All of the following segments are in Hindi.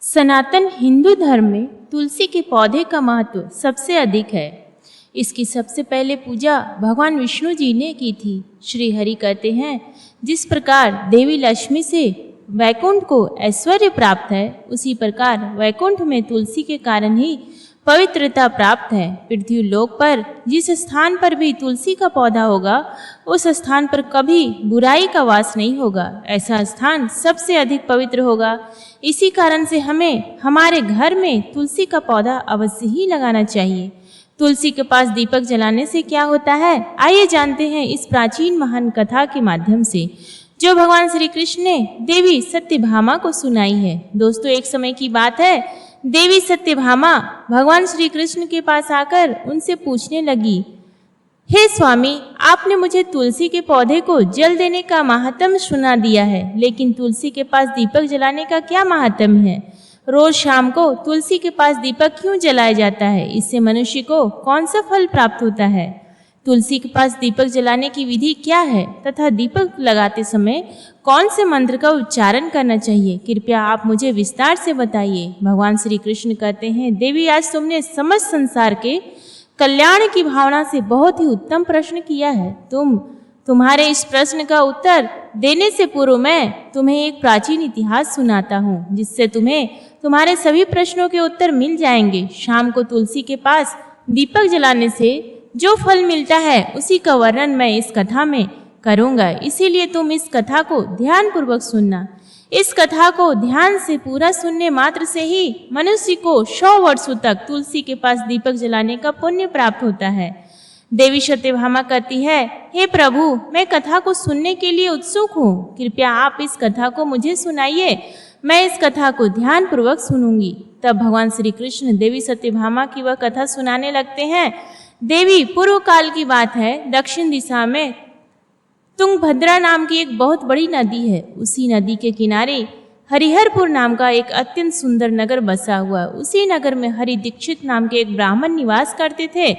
सनातन हिंदू धर्म में तुलसी के पौधे का महत्व सबसे अधिक है। इसकी सबसे पहले पूजा भगवान विष्णु जी ने की थी। श्री हरि कहते हैं, जिस प्रकार देवी लक्ष्मी से वैकुंठ को ऐश्वर्य प्राप्त है, उसी प्रकार वैकुंठ में तुलसी के कारण ही पवित्रता प्राप्त है। पृथ्वी लोक पर जिस स्थान पर भी तुलसी का पौधा होगा, उस स्थान पर कभी बुराई का वास नहीं होगा। ऐसा स्थान सबसे अधिक पवित्र होगा। इसी कारण से हमें हमारे घर में तुलसी का पौधा अवश्य ही लगाना चाहिए। तुलसी के पास दीपक जलाने से क्या होता है, आइए जानते हैं इस प्राचीन महान कथा के माध्यम से, जो भगवान श्री कृष्ण ने देवी सत्यभामा को सुनाई है। दोस्तों, एक समय की बात है, देवी सत्यभामा भगवान श्री कृष्ण के पास आकर उनसे पूछने लगी, हे स्वामी, आपने मुझे तुलसी के पौधे को जल देने का महात्म्य सुना दिया है, लेकिन तुलसी के पास दीपक जलाने का क्या महात्म्य है? रोज शाम को तुलसी के पास दीपक क्यों जलाया जाता है? इससे मनुष्य को कौन सा फल प्राप्त होता है? तुलसी के पास दीपक जलाने की विधि क्या है तथा दीपक लगाते समय कौन से मंत्र का उच्चारण करना चाहिए? कृपया आप मुझे विस्तार से बताइए। भगवान श्री कृष्ण कहते हैं, देवी, आज तुमने समस्त संसार के कल्याण की भावना से बहुत ही उत्तम प्रश्न किया है। तुम्हारे इस प्रश्न का उत्तर देने से पूर्व मैं तुम्हें एक प्राचीन इतिहास सुनाता हूँ, जिससे तुम्हें तुम्हारे सभी प्रश्नों के उत्तर मिल जाएंगे। शाम को तुलसी के पास दीपक जलाने से जो फल मिलता है, उसी का वर्णन मैं इस कथा में करूंगा, इसीलिए तुम इस कथा को ध्यान पूर्वक सुनना। इस कथा को ध्यान से पूरा सुनने मात्र से ही मनुष्य को 100 वर्षों तक तुलसी के पास दीपक जलाने का पुण्य प्राप्त होता है। देवी सत्यभामा कहती है, हे प्रभु, मैं कथा को सुनने के लिए उत्सुक हूँ। कृपया आप इस कथा को मुझे सुनाइए, मैं इस कथा को ध्यान पूर्वक सुनूंगी। तब भगवान श्री कृष्ण देवी सत्यभामा की वह कथा सुनाने लगते हैं। देवी, पूर्व काल की बात है, दक्षिण दिशा में तुंगभद्रा नाम की एक बहुत बड़ी नदी है। उसी नदी के किनारे हरिहरपुर नाम का एक अत्यंत सुंदर नगर बसा हुआ। उसी नगर में हरि दीक्षित नाम के एक ब्राह्मण निवास करते थे।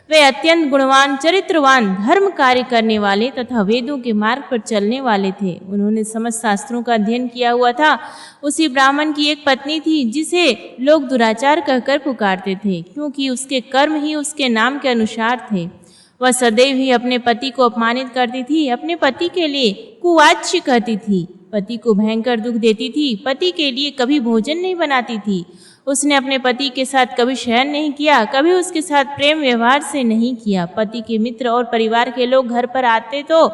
वे अत्यंत गुणवान, चरित्रवान, धर्म कार्य करने वाले तथा वेदों के मार्ग पर चलने वाले थे। उन्होंने समस्त शास्त्रों का अध्ययन किया हुआ था। उसी ब्राह्मण की एक पत्नी थी, जिसे लोग दुराचार कहकर पुकारते थे, क्योंकि उसके कर्म ही उसके नाम के अनुसार थे। वह सदैव ही अपने पति को अपमानित करती थी, अपने पति के लिए कुवाच्य कहती थी, पति को भयंकर दुख देती थी, पति के लिए कभी भोजन नहीं बनाती थी। उसने अपने पति के साथ कभी शयन नहीं किया, कभी उसके साथ प्रेम व्यवहार से नहीं किया। पति के मित्र और परिवार के लोग घर पर आते तो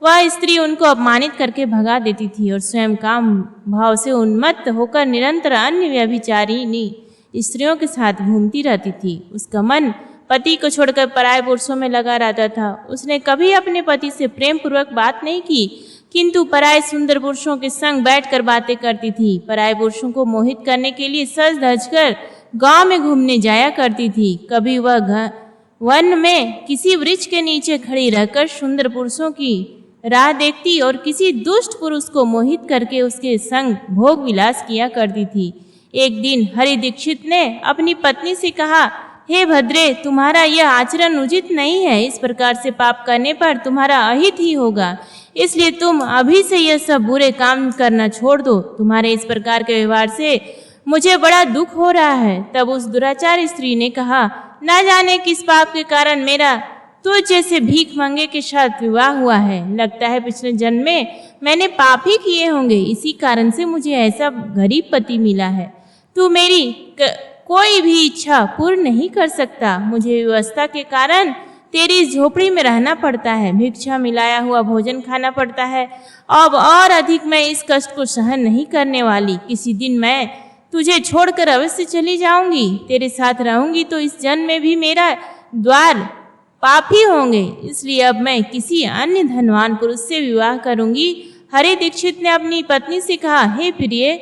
वह स्त्री उनको अपमानित करके भगा देती थी और स्वयं काम भाव से उन्मत्त होकर निरंतर अन्य व्यभिचारिणी स्त्रियों के साथ घूमती रहती थी। उसका मन पति को छोड़कर पराये पुरुषों में लगा रहता था। उसने कभी अपने पति से प्रेम पूर्वक बात नहीं की, किंतु पराये सुंदर पुरुषों के संग बैठकर बातें करती थी। पराये पुरुषों को मोहित करने के लिए सज धज कर गांव में घूमने जाया करती थी। कभी वह वन में किसी वृक्ष के नीचे खड़ी रहकर सुंदर पुरुषों की राह देखती और किसी दुष्ट पुरुष को मोहित करके उसके संग भोग विलास किया करती थी। एक दिन हरि दीक्षित ने अपनी पत्नी से कहा, हे भद्रे, तुम्हारा यह आचरण उचित नहीं है। इस प्रकार से पाप करने पर तुम्हारा अहित ही होगा, इसलिए तुम अभी से यह सब बुरे काम करना छोड़ दो। तुम्हारे इस प्रकार के व्यवहार से मुझे बड़ा दुख हो रहा है। तब उस दुराचार स्त्री ने कहा, ना जाने किस पाप के कारण मेरा तुझ जैसे भीख मंगे के साथ विवाह हुआ है। लगता है पिछले जन्म में मैंने पाप ही किए होंगे, इसी कारण से मुझे ऐसा गरीब पति मिला है। तू मेरी कोई भी इच्छा पूर्ण नहीं कर सकता। मुझे व्यवस्था के कारण तेरी झोपड़ी में रहना पड़ता है, भिक्षा मिलाया हुआ भोजन खाना पड़ता है। अब और अधिक मैं इस कष्ट को सहन नहीं करने वाली। किसी दिन मैं तुझे छोड़कर अवश्य चली जाऊंगी। तेरे साथ रहूंगी तो इस जन्म में भी मेरा द्वार पाप ही होंगे, इसलिए अब मैं किसी अन्य धनवान पुरुष से विवाह करूंगी। हरि दीक्षित ने अपनी पत्नी से कहा, हे प्रिय,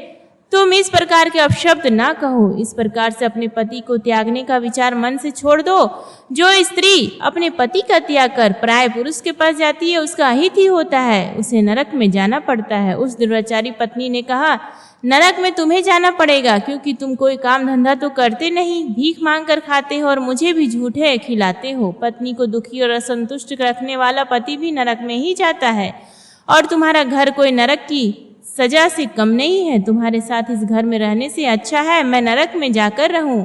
तुम इस प्रकार के अपशब्द ना कहो। इस प्रकार से अपने पति को त्यागने का विचार मन से छोड़ दो। जो स्त्री अपने पति का त्याग कर पराये पुरुष के पास जाती है, उसका अहित ही होता है, उसे नरक में जाना पड़ता है। उस दुराचारी पत्नी ने कहा, नरक में तुम्हें जाना पड़ेगा, क्योंकि तुम कोई काम धंधा तो करते नहीं, भीख मांग कर खाते हो और मुझे भी झूठे खिलाते हो। पत्नी को दुखी और असंतुष्ट रखने वाला पति भी नरक में ही जाता है, और तुम्हारा घर कोई नरक की सजा से कम नहीं है। तुम्हारे साथ इस घर में रहने से अच्छा है मैं नरक में जाकर रहूं।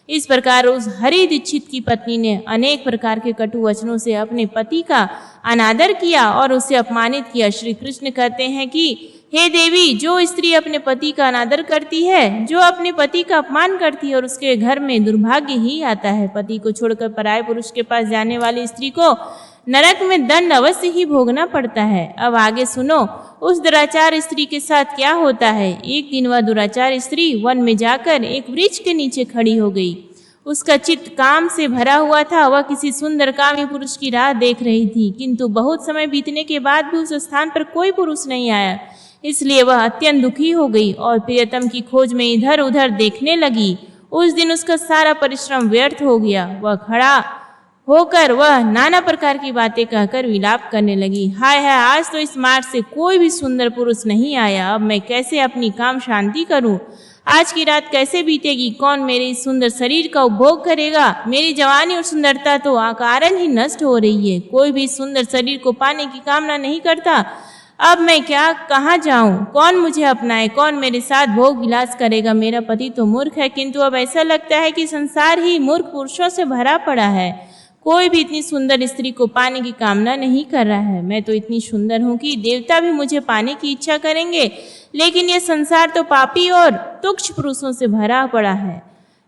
इस प्रकार उस हरि दीक्षित की पत्नी ने अनेक प्रकार के कटु वचनों से अपने पति का अनादर किया और उसे अपमानित किया। श्री कृष्ण कहते हैं कि हे देवी, जो स्त्री अपने पति का अनादर करती है, जो अपने पति का अपमान करती है और उसके घर में दुर्भाग्य ही आता है। पति को छोड़कर पराये पुरुष के पास जाने वाली स्त्री को नरक में दंड अवश्य ही भोगना पड़ता है। अब आगे सुनो उस दुराचार स्त्री के साथ क्या होता है। एक दिन वह दुराचार स्त्री वन में जाकर एक वृक्ष के नीचे खड़ी हो गई। उसका चित्त काम से भरा हुआ था। वह किसी सुंदर कामी पुरुष की राह देख रही थी, किंतु बहुत समय बीतने के बाद भी उस स्थान पर कोई पुरुष नहीं आया। इसलिए वह अत्यंत दुखी हो गई और प्रियतम की खोज में इधर उधर देखने लगी। उस दिन उसका सारा परिश्रम व्यर्थ हो गया। वह खड़ा होकर वह नाना प्रकार की बातें कहकर विलाप करने लगी। हाय हाय, आज तो इस मार्ग से कोई भी सुंदर पुरुष नहीं आया। अब मैं कैसे अपनी काम शांति करूं? आज की रात कैसे बीतेगी? कौन मेरे इस सुंदर शरीर का उपभोग करेगा? मेरी जवानी और सुंदरता तो अकारण ही नष्ट हो रही है। कोई भी सुंदर शरीर को पाने की कामना नहीं करता। अब मैं क्या कहाँ जाऊं? कौन मुझे अपनाए? कौन मेरे साथ भोग विलास करेगा? मेरा पति तो मूर्ख है, किंतु अब ऐसा लगता है कि संसार ही मूर्ख पुरुषों से भरा पड़ा है। कोई भी इतनी सुंदर स्त्री को पाने की कामना नहीं कर रहा है। मैं तो इतनी सुंदर हूँ कि देवता भी मुझे पाने की इच्छा करेंगे, लेकिन यह संसार तो पापी और तुच्छ पुरुषों से भरा पड़ा है।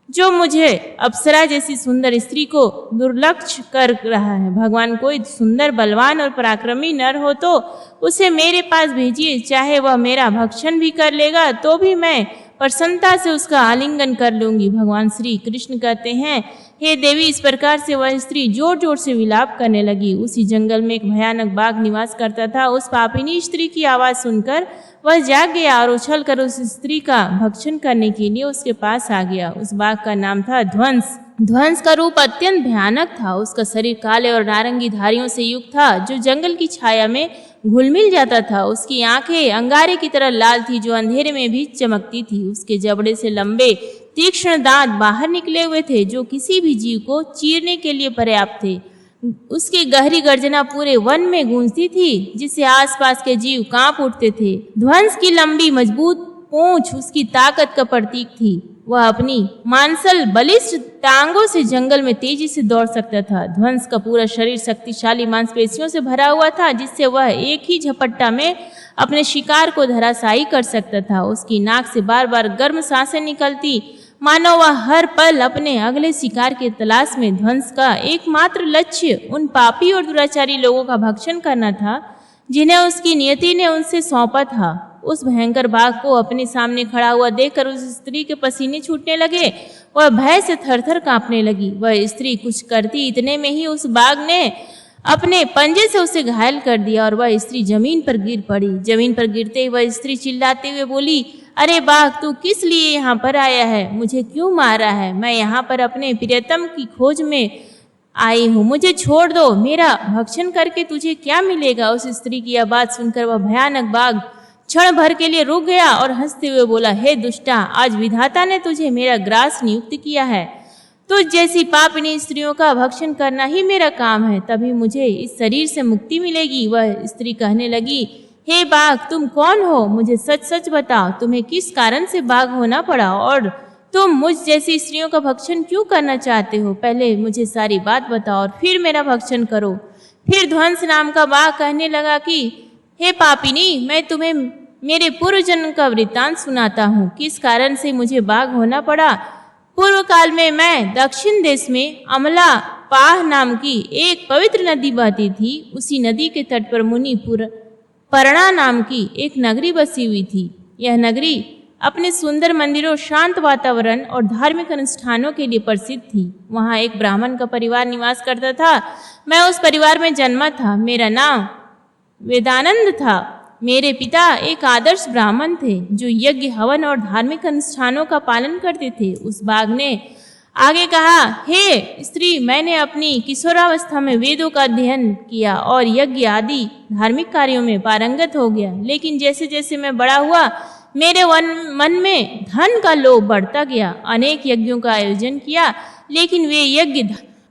जो मुझे अप्सरा जैसी सुंदर स्त्री को दुर्लक्ष्य कर रहा है। भगवान, कोई सुंदर बलवान और पराक्रमी नर हो तो उसे मेरे पास भेजिए। चाहे वह मेरा भक्षण भी कर लेगा तो भी मैं प्रसन्नता से उसका आलिंगन कर लूंगी। भगवान श्री कृष्ण कहते हैं, हे देवी, इस प्रकार से वह स्त्री जोर जोर से विलाप करने लगी। उसी जंगल में एक भयानक बाघ निवास करता था। उस पापिनी स्त्री की आवाज सुनकर वह जाग गया और उछल कर उस स्त्री का भक्षण करने के लिए उसके पास आ गया। उस बाघ का नाम था ध्वंस। ध्वंस का रूप अत्यंत भयानक था। उसका शरीर काले और नारंगी धारियों से युक्त था, जो जंगल की छाया में घुल मिल जाता था। उसकी आंखें अंगारे की तरह लाल थी, जो अंधेरे में भी चमकती थी। उसके जबड़े से लंबे तीक्ष्ण दांत बाहर निकले हुए थे, जो किसी भी जीव को चीरने के लिए पर्याप्त थे। उसकी गहरी गर्जना पूरे वन में गूंजती थी, जिससे आसपास के जीव कांप उठते थे। ध्वंस की लंबी मजबूत पूंछ उसकी ताकत का प्रतीक थी। वह अपनी मांसल बलिष्ठ टांगों से जंगल में तेजी से दौड़ सकता था। ध्वंस का पूरा शरीर शक्तिशाली मांसपेशियों से भरा हुआ था, जिससे वह एक ही झपट्टा में अपने शिकार को धराशायी कर सकता था। उसकी नाक से बार बार गर्म सांसें निकलती, मानो वह हर पल अपने अगले शिकार के तलाश में। ध्वंस का एकमात्र लक्ष्य उन पापी और दुराचारी लोगों का भक्षण करना था, जिन्हें उसकी नियति ने उनसे सौंपा था। उस भयंकर बाघ को अपने सामने खड़ा हुआ देखकर उस स्त्री के पसीने छूटने लगे। वह भय से थरथर कांपने लगी। वह स्त्री कुछ करती इतने में ही उस बाघ ने अपने पंजे से उसे घायल कर दिया और वह स्त्री जमीन पर गिर पड़ी। जमीन पर गिरते ही वह स्त्री चिल्लाते हुए बोली, अरे बाघ, तू किस लिए यहाँ पर आया है? मुझे क्यों मारा है? मैं यहाँ पर अपने प्रियतम की खोज में आई हूँ। मुझे छोड़ दो। मेरा भक्षण करके तुझे क्या मिलेगा? उस स्त्री की यह बात सुनकर वह भयानक बाघ क्षण भर के लिए रुक गया और हंसते हुए बोला, हे दुष्टा, आज विधाता ने तुझे मेरा ग्रास नियुक्त किया है। तुझ जैसी पापिनी स्त्रियों का भक्षण करना ही मेरा काम है, तभी मुझे इस शरीर से मुक्ति मिलेगी। वह स्त्री कहने लगी, हे बाघ, तुम कौन हो? मुझे सच सच बताओ, तुम्हें किस कारण से बाघ होना पड़ा और तुम मुझ जैसी स्त्रियों का भक्षण क्यों करना चाहते हो? पहले मुझे सारी बात बताओ और फिर मेरा भक्षण करो। फिर ध्वंस नाम का बाघ कहने लगा कि हे पापिनी, मैं तुम्हें मेरे पूर्व जन्म का वृत्तांत सुनाता हूँ, किस कारण से मुझे बाघ होना पड़ा। पूर्व काल में मैं दक्षिण देश में अमला पाह नाम की एक पवित्र नदी बहती थी। उसी नदी के तट पर मुनिपुर पर्णा नाम की एक नगरी बसी हुई थी। यह नगरी अपने सुंदर मंदिरों, शांत वातावरण और धार्मिक अनुष्ठानों के लिए प्रसिद्ध थी। वहाँ एक ब्राह्मण का परिवार निवास करता था। मैं उस परिवार में जन्मा था। मेरा नाम वेदानंद था। मेरे पिता एक आदर्श ब्राह्मण थे, जो यज्ञ, हवन और धार्मिक अनुष्ठानों का पालन करते थे। उस बाघ ने आगे कहा, हे स्त्री, मैंने अपनी किशोरावस्था में वेदों का अध्ययन किया और यज्ञ आदि धार्मिक कार्यों में पारंगत हो गया, लेकिन जैसे जैसे मैं बड़ा हुआ मेरे मन में धन का लोभ बढ़ता गया। अनेक यज्ञों का आयोजन किया, लेकिन वे यज्ञ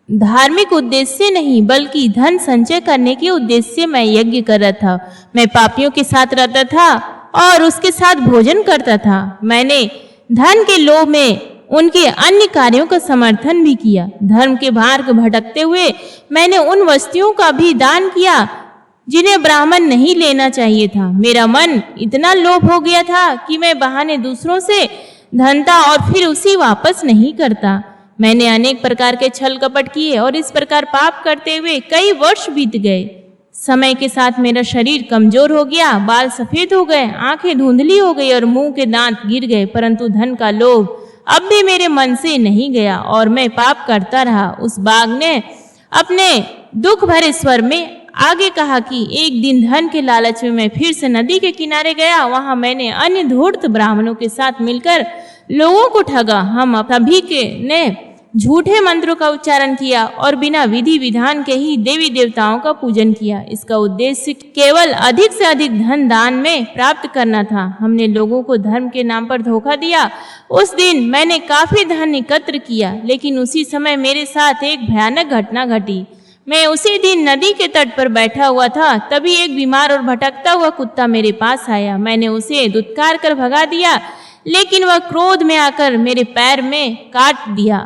धार्मिक उद्देश्य से नहीं बल्कि धन संचय करने के उद्देश्य से मैं यज्ञ कर रहा था। मैं पापियों के साथ रहता था और उसके साथ भोजन करता था। मैंने धन के लोभ में उनके अन्य कार्यों का समर्थन भी किया। धर्म के मार्ग भटकते हुए मैंने उन वस्तुओं का भी दान किया जिन्हें ब्राह्मण नहीं लेना चाहिए था। मेरा मन इतना लोभ हो गया था कि मैं बहाने दूसरों से धनता और फिर उसी वापस नहीं करता। मैंने अनेक प्रकार के छल कपट किए और इस प्रकार पाप करते हुए कई वर्ष बीत गए। समय के साथ मेरा शरीर कमजोर हो गया, बाल सफेद हो गए, आंखें धुंधली हो गई और मुंह के दांत गिर गए, परंतु धन का लोभ अब भी मेरे मन से नहीं गया और मैं पाप करता रहा। उस बाघ ने अपने दुख भरे स्वर में आगे कहा कि एक दिन धन के लालच में मैं फिर से नदी के किनारे गया। वहां मैंने अन्य धूर्त ब्राह्मणों के साथ मिलकर लोगों को ठगा। हम सभी के ने झूठे मंत्रों का उच्चारण किया और बिना विधि विधान के ही देवी देवताओं का पूजन किया। इसका उद्देश्य केवल अधिक से अधिक धन दान में प्राप्त करना था। हमने लोगों को धर्म के नाम पर धोखा दिया। उस दिन मैंने काफी धन एकत्र किया, लेकिन उसी समय मेरे साथ एक भयानक घटना घटी। मैं उसी दिन नदी के तट पर बैठा हुआ था, तभी एक बीमार और भटकता हुआ कुत्ता मेरे पास आया। मैंने उसे दुत्कार कर भगा दिया, लेकिन वह क्रोध में आकर मेरे पैर में काट दिया।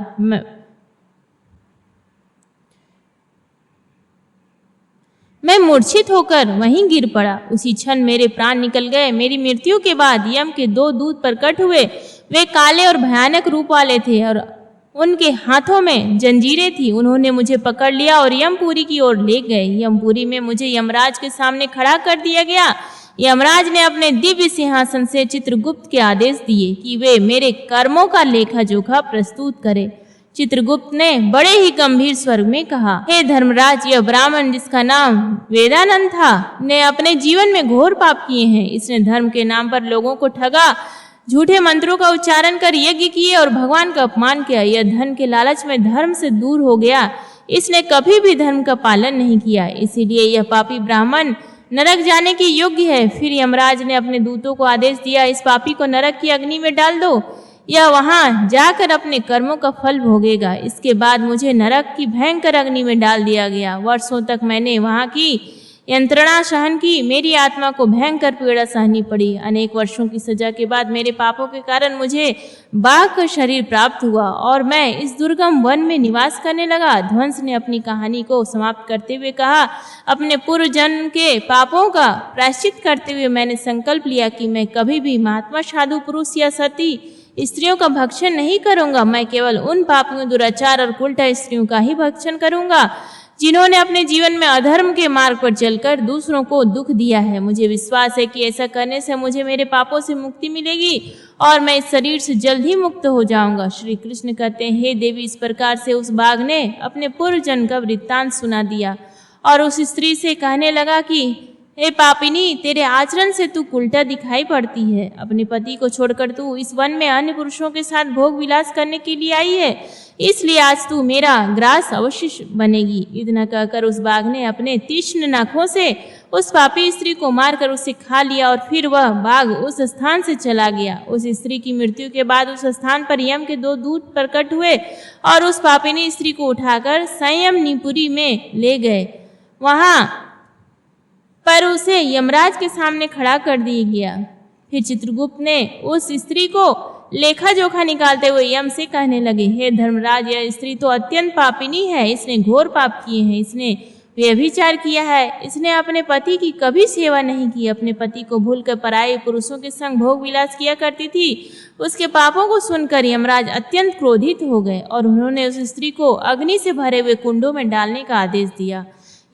मैं मूर्छित होकर वहीं गिर पड़ा। उसी क्षण मेरे प्राण निकल गए। मेरी मृत्यु के बाद यम के 2 दूत प्रकट हुए। वे काले और भयानक रूप वाले थे और उनके हाथों में जंजीरें थी। उन्होंने मुझे पकड़ लिया और यमपुरी की ओर ले गए। यमपुरी में मुझे यमराज के सामने खड़ा कर दिया गया। यमराज ने अपने दिव्य सिंहासन से चित्रगुप्त के आदेश दिए कि वे मेरे कर्मों का लेखा जोखा प्रस्तुत करें। चित्रगुप्त ने बड़े ही गंभीर स्वर में कहा, हे धर्मराज, यह ब्राह्मण जिसका नाम वेदानंद था ने अपने जीवन में घोर पाप किए हैं। इसने धर्म के नाम पर लोगों को ठगा, झूठे मंत्रों का उच्चारण कर यज्ञ किए और भगवान का अपमान किया। यह धन के लालच में धर्म से दूर हो गया। इसने कभी भी धर्म का पालन नहीं किया, इसीलिए यह पापी ब्राह्मण नरक जाने के योग्य है। फिर यमराज ने अपने दूतों को आदेश दिया, इस पापी को नरक की अग्नि में डाल दो। यह वहां जाकर अपने कर्मों का फल भोगेगा। इसके बाद मुझे नरक की भयंकर अग्नि में डाल दिया गया। वर्षों तक मैंने वहां की यंत्रणा सहन की। मेरी आत्मा को भयंकर पीड़ा सहनी पड़ी। अनेक वर्षों की सजा के बाद मेरे पापों के कारण मुझे बाघ का शरीर प्राप्त हुआ और मैं इस दुर्गम वन में निवास करने लगा। ध्वंस ने अपनी कहानी को समाप्त करते हुए कहा, अपने पूर्व जन्म के पापों का प्रायश्चित करते हुए मैंने संकल्प लिया कि मैं कभी भी महात्मा, साधु पुरुष या सती स्त्रियों का भक्षण नहीं करूंगा। मैं केवल उन पापियों, दुराचार और उल्टा स्त्रियों का ही भक्षण करूंगा जिन्होंने अपने जीवन में अधर्म के मार्ग पर चलकर दूसरों को दुख दिया है। मुझे विश्वास है कि ऐसा करने से मुझे मेरे पापों से मुक्ति मिलेगी और मैं इस शरीर से जल्द ही मुक्त हो जाऊंगा। श्री कृष्ण कहते हैं, हे देवी, इस प्रकार से उस बाघ ने अपने पूर्व जन्म का वृत्तांत सुना दिया और उस स्त्री से कहने लगा कि हे पापिनी, तेरे आचरण से तू उल्टा दिखाई पड़ती है। अपने पति को छोड़कर तू इस वन में अन्य पुरुषों के साथ भोग विलास करने के लिए आई है, इसलिए आज तू मेरा ग्रास अवश्य बनेगी। इतना कहकर उस बाघ ने अपने तीक्ष्ण नाखों से उस पापी स्त्री को मारकर उसे खा लिया और फिर वह बाघ उस स्थान से चला गया। उस स्त्री की मृत्यु के बाद उस स्थान पर यम के 2 दूत प्रकट हुए और उस पापिनी स्त्री को उठाकर संयमनीपुरी में ले गए। वहां पर उसे यमराज के सामने खड़ा कर दिया गया। फिर चित्रगुप्त ने उस स्त्री को लेखा जोखा निकालते हुए यम से कहने लगे, हे धर्मराज, यह स्त्री तो अत्यंत पापिनी है। इसने घोर पाप किए हैं। इसने व्यभिचार किया है। इसने अपने पति की कभी सेवा नहीं की। अपने पति को भूलकर पराये पुरुषों के संग भोग विलास किया करती थी। उसके पापों को सुनकर यमराज अत्यंत क्रोधित हो गए और उन्होंने उस स्त्री को अग्नि से भरे हुए कुंडों में डालने का आदेश दिया।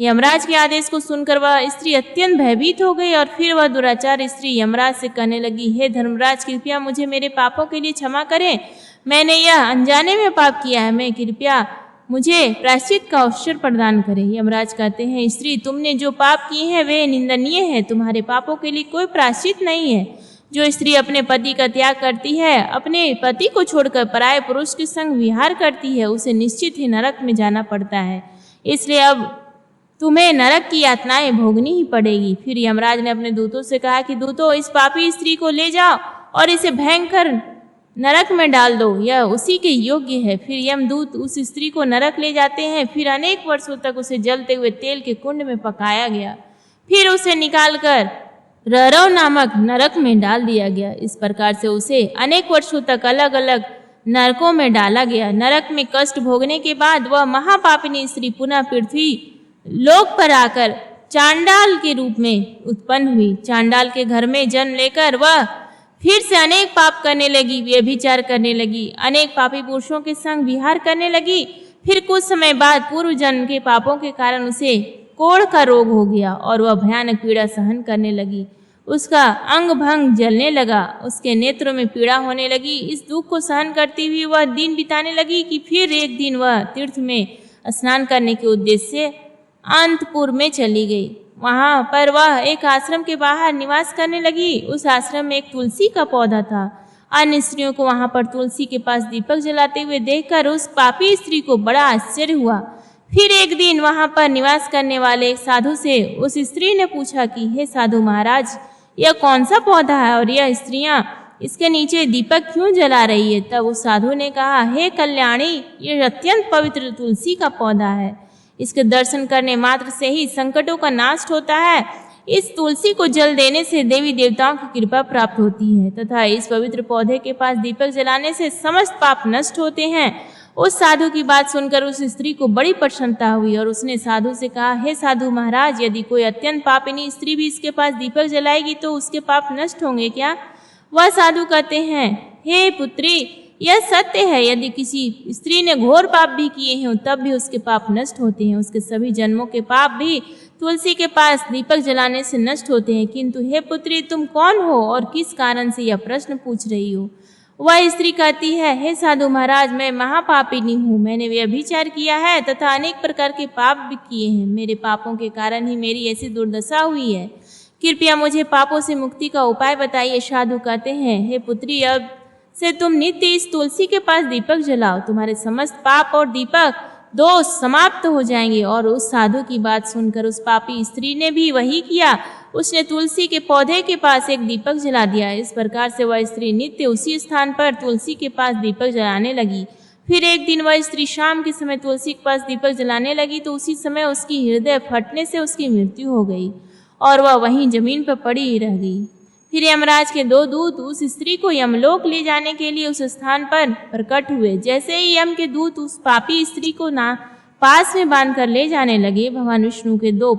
यमराज के आदेश को सुनकर वह स्त्री अत्यंत भयभीत हो गई और फिर वह दुराचार स्त्री यमराज से कहने लगी, हे धर्मराज, कृपया मुझे मेरे पापों के लिए क्षमा करें। मैंने यह अनजाने में पाप किया है। मैं कृपया मुझे प्रायश्चित का अवसर प्रदान करें। यमराज कहते हैं, स्त्री, तुमने जो पाप किए हैं वे निंदनीय है। तुम्हारे पापों के लिए कोई प्रायश्चित नहीं है। जो स्त्री अपने पति का त्याग करती है, अपने पति को छोड़कर पराये पुरुष के संग विहार करती है, उसे निश्चित ही नरक में जाना पड़ता है। इसलिए अब तुम्हें नरक की यातनाएं भोगनी ही पड़ेगी। फिर यमराज ने अपने दूतों से कहा कि दूतों, इस पापी स्त्री को ले जाओ और इसे भयंकर नरक में डाल दो। यह उसी के योग्य है। फिर यमदूत उस स्त्री को नरक ले जाते हैं। फिर अनेक वर्षों तक उसे जलते हुए तेल के कुंड में पकाया गया। फिर उसे निकालकर ररव नामक नरक में डाल दिया गया। इस प्रकार से उसे अनेक वर्षों तक अलग अलग नरकों में डाला गया। नरक में कष्ट भोगने के बाद वह महापापिनी स्त्री पुनः पृथ्वी लोक पर आकर चांडाल के रूप में उत्पन्न हुई। चांडाल के घर में जन्म लेकर वह फिर से अनेक पाप करने लगी, व्यभिचार करने लगी, अनेक पापी पुरुषों के संग विहार करने लगी। फिर कुछ समय बाद पूर्व जन्म के पापों के कारण उसे कोढ़ का रोग हो गया और वह भयानक पीड़ा सहन करने लगी। उसका अंग भंग जलने लगा, उसके नेत्रों में पीड़ा होने लगी। इस दुख को सहन करती हुई वह दिन बिताने लगी कि फिर एक दिन वह तीर्थ में स्नान करने के उद्देश्य से अंतपुर में चली गई। वहां पर वह एक आश्रम के बाहर निवास करने लगी। उस आश्रम में एक तुलसी का पौधा था। अन्य स्त्रियों को वहां पर तुलसी के पास दीपक जलाते हुए देखकर उस पापी स्त्री को बड़ा आश्चर्य हुआ। फिर एक दिन वहां पर निवास करने वाले एक साधु से उस स्त्री ने पूछा कि हे साधु महाराज, यह कौन सा पौधा है और यह स्त्रियां इसके नीचे दीपक क्यों जला रही है? तब उस साधु ने कहा, हे कल्याणी, यह अत्यंत पवित्र तुलसी का पौधा है। इसके दर्शन करने मात्र से ही संकटों का नाश होता है। इस तुलसी को जल देने से देवी देवताओं की कृपा प्राप्त होती है तथा इस पवित्र पौधे के पास दीपक जलाने से समस्त पाप नष्ट होते हैं। उस साधु की बात सुनकर उस स्त्री को बड़ी प्रसन्नता हुई और उसने साधु से कहा, हे साधु महाराज, यदि कोई अत्यंत पापिनी स्त्री भी इसके पास दीपक जलाएगी तो उसके पाप नष्ट होंगे क्या? वह साधु कहते हैं, हे पुत्री, यह सत्य है। यदि किसी स्त्री ने घोर पाप भी किए हैं तब भी उसके पाप नष्ट होते हैं। उसके सभी जन्मों के पाप भी तुलसी के पास दीपक जलाने से नष्ट होते हैं। किंतु हे पुत्री, तुम कौन हो और किस कारण से यह प्रश्न पूछ रही हो? वह स्त्री कहती है, हे साधु महाराज, मैं महापापिनी हूँ। मैंने व्यभिचार किया है तथा अनेक प्रकार के पाप भी किए हैं। मेरे पापों के कारण ही मेरी ऐसी दुर्दशा हुई है। कृपया मुझे पापों से मुक्ति का उपाय बताइए। साधु कहते हैं, हे पुत्री, अब से तुम नित्य इस तुलसी के पास दीपक जलाओ, तुम्हारे समस्त पाप और दीपक दोष समाप्त हो जाएंगे। और उस साधु की बात सुनकर उस पापी स्त्री ने भी वही किया। उसने तुलसी के पौधे के पास एक दीपक जला दिया। इस प्रकार से वह स्त्री नित्य उसी स्थान पर तुलसी के पास दीपक जलाने लगी। फिर एक दिन वह स्त्री शाम के समय तुलसी के पास दीपक जलाने लगी तो उसी समय उसकी हृदय फटने से उसकी मृत्यु हो गई और वह वहीं जमीन पर पड़ी ही रह गई। फिर यमराज के 2 दूत उस स्त्री को यमलोक ले जाने के लिए उस स्थान पर प्रकट हुए। जैसे ही यम के दूत उस पापी स्त्री को पास में बांधकर ले जाने लगे, भगवान विष्णु के 2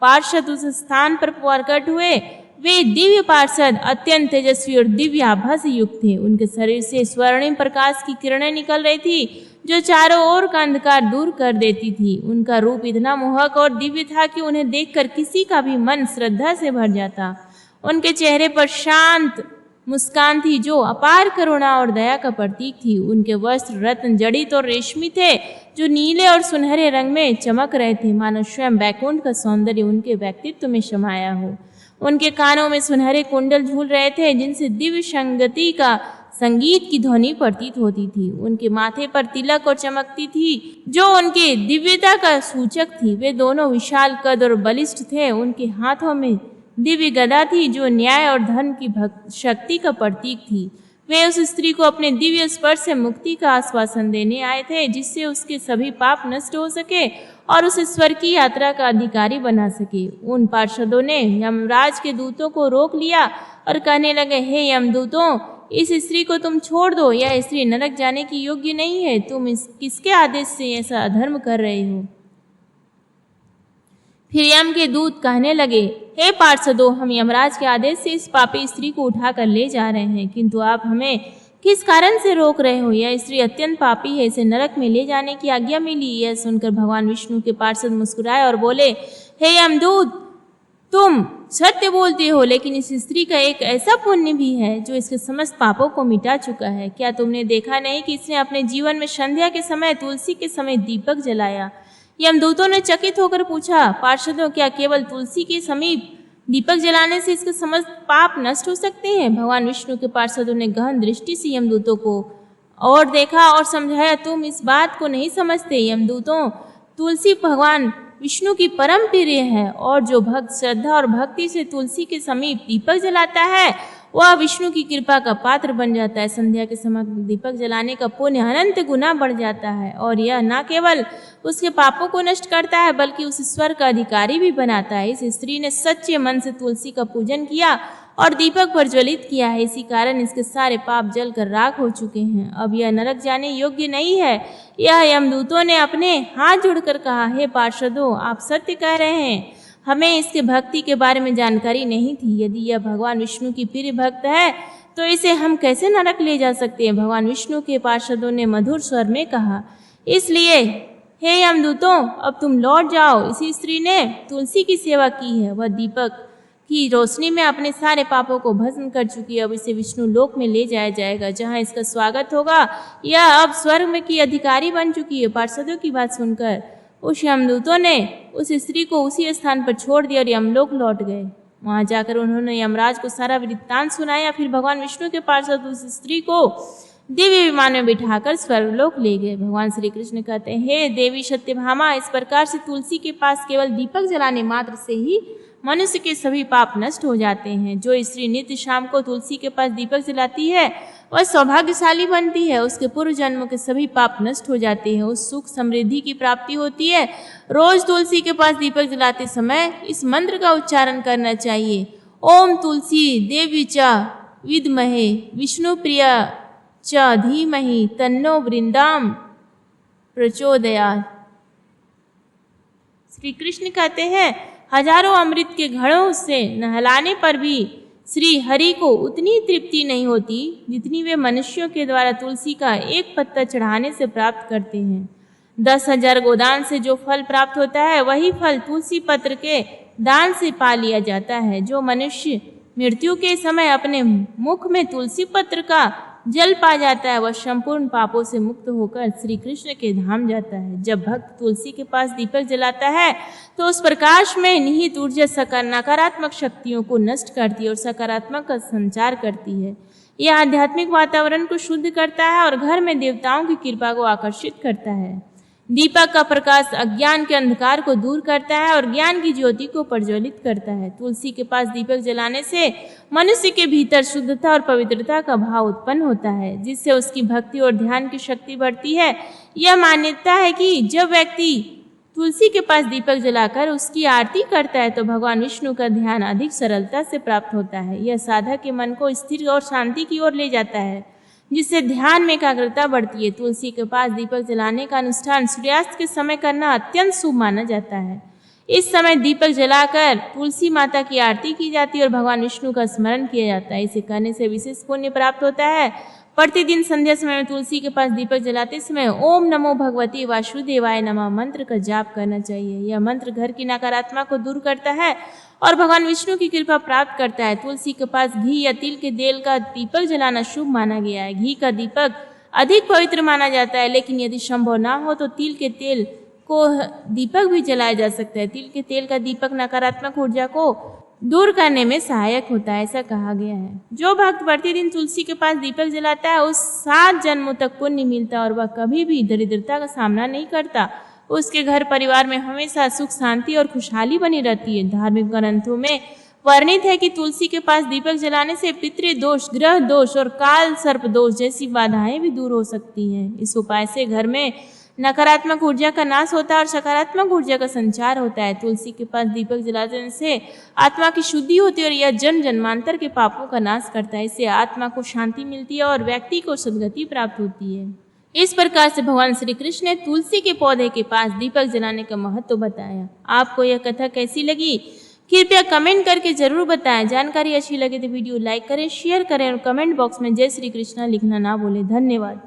पार्षद उस स्थान पर प्रकट हुए। वे दिव्य पार्षद अत्यंत तेजस्वी और दिव्य आभा से युक्त थे। उनके शरीर से स्वर्णिम प्रकाश की किरणें निकल रही थी जो चारों ओर का अंधकार दूर कर देती थी। उनका रूप इतना मोहक और दिव्य था कि उन्हें देखकर किसी का भी मन श्रद्धा से भर जाता। उनके चेहरे पर शांत मुस्कान थी जो अपार करुणा और दया का प्रतीक थी। उनके वस्त्र रत्न जड़ित और रेशमी थे जो नीले और सुनहरे रंग में चमक रहे थे, मानो स्वयं बैकुंठ का सौंदर्य उनके व्यक्तित्व में समाया हो। उनके कानों में सुनहरे कुंडल झूल रहे थे जिनसे दिव्य संगति का संगीत की ध्वनि प्रतीत होती थी। उनके माथे पर तिलक और चमकती थी जो उनके दिव्यता का सूचक थी। वे दोनों विशाल कद और बलिष्ठ थे। उनके हाथों में दिव्य गदा थी जो न्याय और धर्म की शक्ति का प्रतीक थी। वे उस स्त्री को अपने दिव्य स्पर्श से मुक्ति का आश्वासन देने आए थे जिससे उसके सभी पाप नष्ट हो सके और उस ईश्वर की यात्रा का अधिकारी बना सके। उन पार्षदों ने यमराज के दूतों को रोक लिया और कहने लगे, हे यमदूतों, इस स्त्री को तुम छोड़ दो। यह स्त्री नरक जाने की योग्य नहीं है। तुम किसके आदेश से ऐसा अधर्म कर रहे हो? फिर यम के दूत कहने लगे, हे पार्षदों, हम यमराज के आदेश से इस पापी स्त्री को उठाकर ले जा रहे हैं, किंतु आप हमें किस कारण से रोक रहे हो? यह स्त्री अत्यंत पापी है, इसे नरक में ले जाने की आज्ञा मिली। यह सुनकर भगवान विष्णु के पार्षद मुस्कुराए और बोले, हे यमदूत, तुम सत्य बोलते हो, लेकिन इस स्त्री का एक ऐसा पुण्य भी है जो इसके समस्त पापों को मिटा चुका है। क्या तुमने देखा नहीं कि इसने अपने जीवन में संध्या के समय तुलसी के समय दीपक जलाया? यमदूतों ने चकित होकर पूछा, पार्षदों, क्या केवल तुलसी के समीप दीपक जलाने से इसके समस्त पाप नष्ट हो सकते हैं? भगवान विष्णु के पार्षदों ने गहन दृष्टि से यमदूतों को और देखा और समझाया, तुम इस बात को नहीं समझते। यमदूतों, तुलसी भगवान विष्णु की परम प्रिय है और जो भक्त श्रद्धा और भक्ति से तुलसी के समीप दीपक जलाता है वह विष्णु की कृपा का पात्र बन जाता है। संध्या के समय दीपक जलाने का पुण्य अनंत गुना बढ़ जाता है और यह न केवल उसके पापों को नष्ट करता है बल्कि उसे स्वर्ग का अधिकारी भी बनाता है। इस स्त्री ने सच्चे मन से तुलसी का पूजन किया और दीपक प्रज्वलित किया है, इसी कारण इसके सारे पाप जल कर राख हो चुके हैं। अब यह नरक जाने योग्य नहीं है। यह यमदूतों ने अपने हाथ जोड़कर कहा, हे पार्षदों, आप सत्य कह रहे हैं, हमें इसके भक्ति के बारे में जानकारी नहीं थी। यदि यह भगवान विष्णु की प्रिय भक्त है तो इसे हम कैसे नरक ले जा सकते हैं। भगवान विष्णु के पार्षदों ने मधुर स्वर में कहा, इसलिए हे यमदूतों, अब तुम लौट जाओ। इसी स्त्री ने तुलसी की सेवा की है, वह दीपक की रोशनी में अपने सारे पापों को भस्म कर चुकी है। अब इसे विष्णु लोक में ले जाया जाएगा जहां इसका स्वागत होगा। यह अब स्वर्ग में की अधिकारी बन चुकी है। पार्षदों की बात सुनकर उस यमदूतों ने उस स्त्री को उसी स्थान पर छोड़ दिया और यमलोक लौट गए। वहां जाकर उन्होंने यमराज को सारा वृत्तांत सुनाया। फिर भगवान विष्णु के पार्षद उस स्त्री को दिव्य विमान में बिठाकर स्वर्गलोक ले गए। भगवान श्री कृष्ण कहते हैं, हे देवी सत्यभामा, इस प्रकार से तुलसी के पास केवल दीपक जलाने मात्र से ही मनुष्य के सभी पाप नष्ट हो जाते हैं। जो स्त्री नित्य शाम को तुलसी के पास दीपक जलाती है वह सौभाग्यशाली बनती है। उसके पूर्व जन्मों के सभी पाप नष्ट हो जाते हैं, उस सुख समृद्धि की प्राप्ति होती है। रोज तुलसी के पास दीपक जलाते समय इस मंत्र का उच्चारण करना चाहिए, ओम तुलसी देवी च विद्महे विष्णु प्रिया च धीमहि तन्नो वृंदाम प्रचोदयात्। श्री कृष्ण कहते हैं, हजारों अमृत के घड़ों से नहलाने पर भी श्री हरि को उतनी तृप्ति नहीं होती जितनी वे मनुष्यों के द्वारा तुलसी का एक पत्ता चढ़ाने से प्राप्त करते हैं। 10,000 गोदान से जो फल प्राप्त होता है वही फल तुलसी पत्र के दान से पा लिया जाता है। जो मनुष्य मृत्यु के समय अपने मुख में तुलसी पत्र का जल पा जाता है वह संपूर्ण पापों से मुक्त होकर श्री कृष्ण के धाम जाता है। जब भक्त तुलसी के पास दीपक जलाता है तो उस प्रकाश में निहित ऊर्जा नकारात्मक शक्तियों को नष्ट करती है और सकारात्मक का संचार करती है। यह आध्यात्मिक वातावरण को शुद्ध करता है और घर में देवताओं की कृपा को आकर्षित करता है। दीपक का प्रकाश अज्ञान के अंधकार को दूर करता है और ज्ञान की ज्योति को प्रज्वलित करता है। तुलसी के पास दीपक जलाने से मनुष्य के भीतर शुद्धता और पवित्रता का भाव उत्पन्न होता है, जिससे उसकी भक्ति और ध्यान की शक्ति बढ़ती है। यह मान्यता है कि जब व्यक्ति तुलसी के पास दीपक जलाकर उसकी आरती करता है तो भगवान विष्णु का ध्यान अधिक सरलता से प्राप्त होता है। यह साधक के मन को स्थिर और शांति की ओर ले जाता है, जिससे ध्यान में एकाग्रता बढ़ती है। तुलसी के पास दीपक जलाने का अनुष्ठान सूर्यास्त के समय करना अत्यंत शुभ माना जाता है। इस समय दीपक जलाकर तुलसी माता की आरती की जाती है और भगवान विष्णु का स्मरण किया जाता है। इसे करने से विशेष पुण्य प्राप्त होता है। प्रतिदिन संध्या समय में तुलसी के पास दीपक जलाते समय ओम नमो भगवती वासुदेवाय नमः मंत्र का जाप करना चाहिए। यह मंत्र घर की नकारात्मक को दूर करता है और भगवान विष्णु की कृपा प्राप्त करता है। तुलसी के पास घी या तिल के तेल का दीपक जलाना शुभ माना गया है। घी का दीपक अधिक पवित्र माना जाता है, लेकिन यदि संभव ना हो तो तिल के तेल को दीपक भी जलाया जा सकता है। तिल के तेल का दीपक नकारात्मक ऊर्जा को दूर करने में सहायक होता है, ऐसा कहा गया है। जो भक्त प्रतिदिन तुलसी के पास दीपक जलाता है उस 7 जन्मों तक पुण्य मिलता है और वह कभी भी दरिद्रता का सामना नहीं करता। उसके घर परिवार में हमेशा सुख शांति और खुशहाली बनी रहती है। धार्मिक ग्रंथों में वर्णित है कि तुलसी के पास दीपक जलाने से पितृदोष, ग्रह दोष और काल सर्प दोष जैसी बाधाएं भी दूर हो सकती हैं। इस उपाय से घर में नकारात्मक ऊर्जा का नाश होता है और सकारात्मक ऊर्जा का संचार होता है। तुलसी के पास दीपक जलाने से आत्मा की शुद्धि होती है और यह जन्म जन्मांतर के पापों का नाश करता है। इससे आत्मा को शांति मिलती है और व्यक्ति को सद्गति प्राप्त होती है। इस प्रकार से भगवान श्री कृष्ण ने तुलसी के पौधे के पास दीपक जलाने का महत्व बताया। आपको यह कथा कैसी लगी कृपया कमेंट करके जरूर बताएं। जानकारी अच्छी लगे तो वीडियो लाइक करें, शेयर करें और कमेंट बॉक्स में जय श्री कृष्ण लिखना ना भूलें। धन्यवाद।